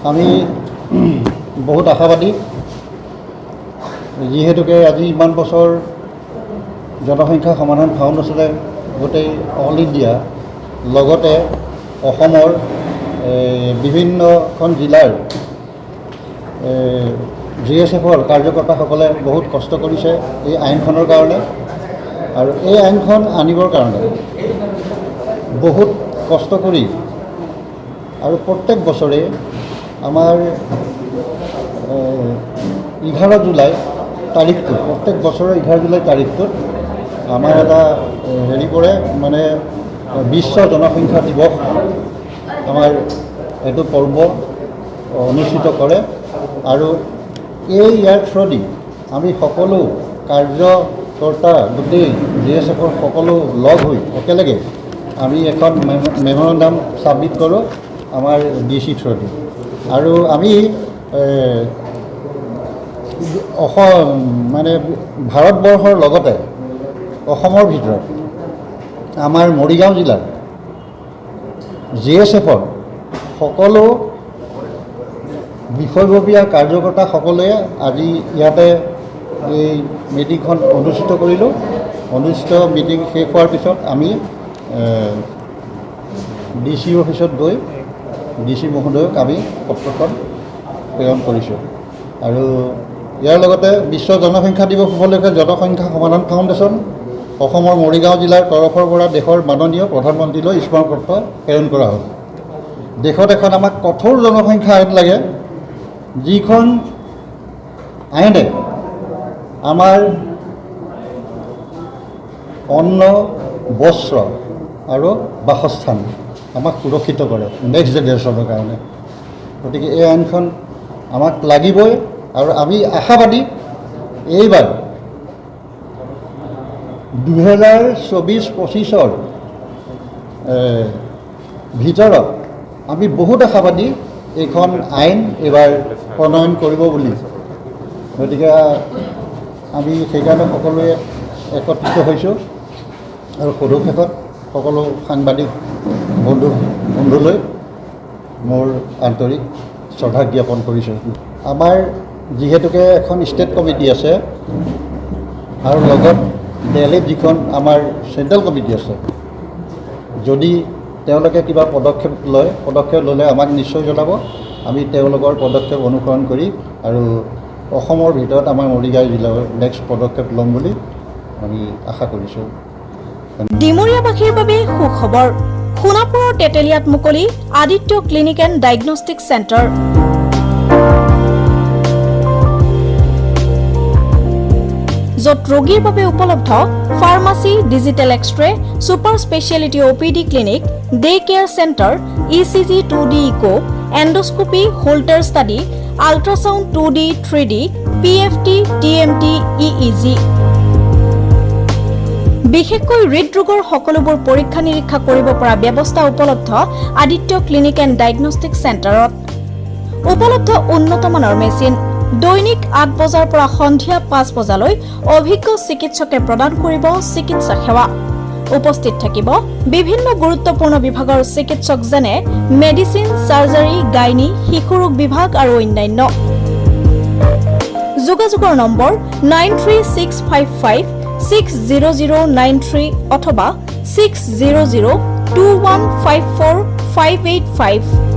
আমি বহুত আশাবাদী যিহেতুকে আজি ইমান বছৰ জনসংখ্যা সমাধান ফাউণ্ডেশ্যনে গোটেই অল ইণ্ডিয়া লগতে অসমৰ বিভিন্নখন জিলাৰ GSFৰ কাৰ্যকৰ্তাসকলে বহুত কষ্ট কৰিছে এই আইনখনৰ কাৰণে আৰু এই আইনখন আনিবৰ কাৰণে বহুত কষ্ট কৰি আৰু প্ৰত্যেক বছৰে আমাৰ 11 জুলাই তাৰিখটো প্ৰত্যেক বছৰৰ 11 জুলাই তাৰিখটোত আমাৰ এটা হেৰি কৰে মানে বিশ্ব জনসংখ্যা দিৱস আমাৰ এইটো পৰ্ব অনুষ্ঠিত কৰে আৰু ইয়াৰ থ্ৰুদি আমি সকলো কাৰ্যকৰ্তা গোটেই GSFৰ সকলো লগ হৈ একেলগে আমি এখন মেমৰেণ্ডাম ছাবমিট কৰোঁ আমাৰ DC থ্ৰুদি আৰু আমি মানে ভাৰতবৰ্ষৰ লগতে অসমৰ ভিতৰত আমাৰ মৰিগাঁও জিলাৰ GSFৰ সকলো বিষয়ববীয়া কাৰ্যকৰ্তাসকলে আজি ইয়াতে এই মিটিংখন অনুষ্ঠিত কৰিলোঁ। অনুষ্ঠিত মিটিং শেষ হোৱাৰ পিছত আমি DC অফিচত গৈ DC মহোদয়ক আমি পত্ৰখন প্ৰেৰণ কৰিছোঁ আৰু ইয়াৰ লগতে বিশ্ব জনসংখ্যা দিৱস উপলক্ষে জনসংখ্যা সমাধান ফাউণ্ডেশ্যন অসমৰ মৰিগাঁও জিলাৰ তৰফৰ পৰা দেশৰ মাননীয় প্ৰধানমন্ত্ৰীলৈ স্মাৰকপত্ৰ প্ৰেৰণ কৰা হ'ল। দেশত এখন আমাক কঠোৰ জনসংখ্যা আইন লাগে, যিখন আইনে আমাৰ অন্ন, বস্ত্ৰ আৰু বাসস্থান আমাক সুৰক্ষিত কৰে নেক্সট জেনেৰেশ্যনৰ কাৰণে। গতিকে এই আইনখন আমাক লাগিবই আৰু আমি আশাবাদী এইবাৰ 2024-25 ভিতৰত আমি বহুত আশাবাদী এইখন আইন এইবাৰ প্ৰণয়ন কৰিব বুলি। গতিকে আমি সেইকাৰণে সকলোৱে একত্ৰিত হৈছোঁ আৰু সৰুশেষত সকলো সাংবাদিক বন্ধুলৈ মোৰ আন্তৰিক শ্ৰদ্ধা জ্ঞাপন কৰিছোঁ। আমাৰ যিহেতুকে এখন ষ্টেট কমিটি আছে আৰু লগত দিল্লীত যিখন আমাৰ চেণ্ট্ৰেল কমিটি আছে, যদি তেওঁলোকে কিবা পদক্ষেপ ল'লে আমাক নিশ্চয় জনাব। আমি তেওঁলোকৰ পদক্ষেপ অনুসৰণ কৰি আৰু অসমৰ ভিতৰত আমাৰ মৰিগাঁও জিলাৰ নেক্সট পদক্ষেপ ল'ম বুলি আমি আশা কৰিছোঁ। ডিমৰীয়াবাসীৰ বাবে সুখবৰ। সোণাপুৰৰ তেতেলিয়াত মুকলি Aditya clinic and diagnostic centre. য'ত ৰোগীৰ বাবে উপলব্ধ pharmacy, digital x-ray, super speciality OPD clinic, day care centre, ECG 2D echo, endoscopy, Holter study, ultrasound 2D 3D, PFT, TMT, EEG। বিশেষকৈ হৃদৰোগৰ সকলোবোৰ পৰীক্ষা নিৰীক্ষা কৰিব পৰা ব্যৱস্থা উপলব্ধ আদিত্য ক্লিনিক এণ্ড ডায়েগনষ্টিক চেণ্টাৰত। উপলব্ধ উন্নতমানৰ মেচিন। দৈনিক 8 বজাৰ পৰা সন্ধিয়া 5 বজালৈ অভিজ্ঞ চিকিৎসকে প্ৰদান কৰিব চিকিৎসা সেৱা। উপস্থিত থাকিব বিভিন্ন গুৰুত্বপূৰ্ণ বিভাগৰ চিকিৎসক যেনে মেডিচিন, চাৰ্জাৰী, গাইনী, শিশুৰোগ বিভাগ আৰু অন্যান্য। যোগাযোগৰ নম্বৰ 9365560093 অথবা 6002154585।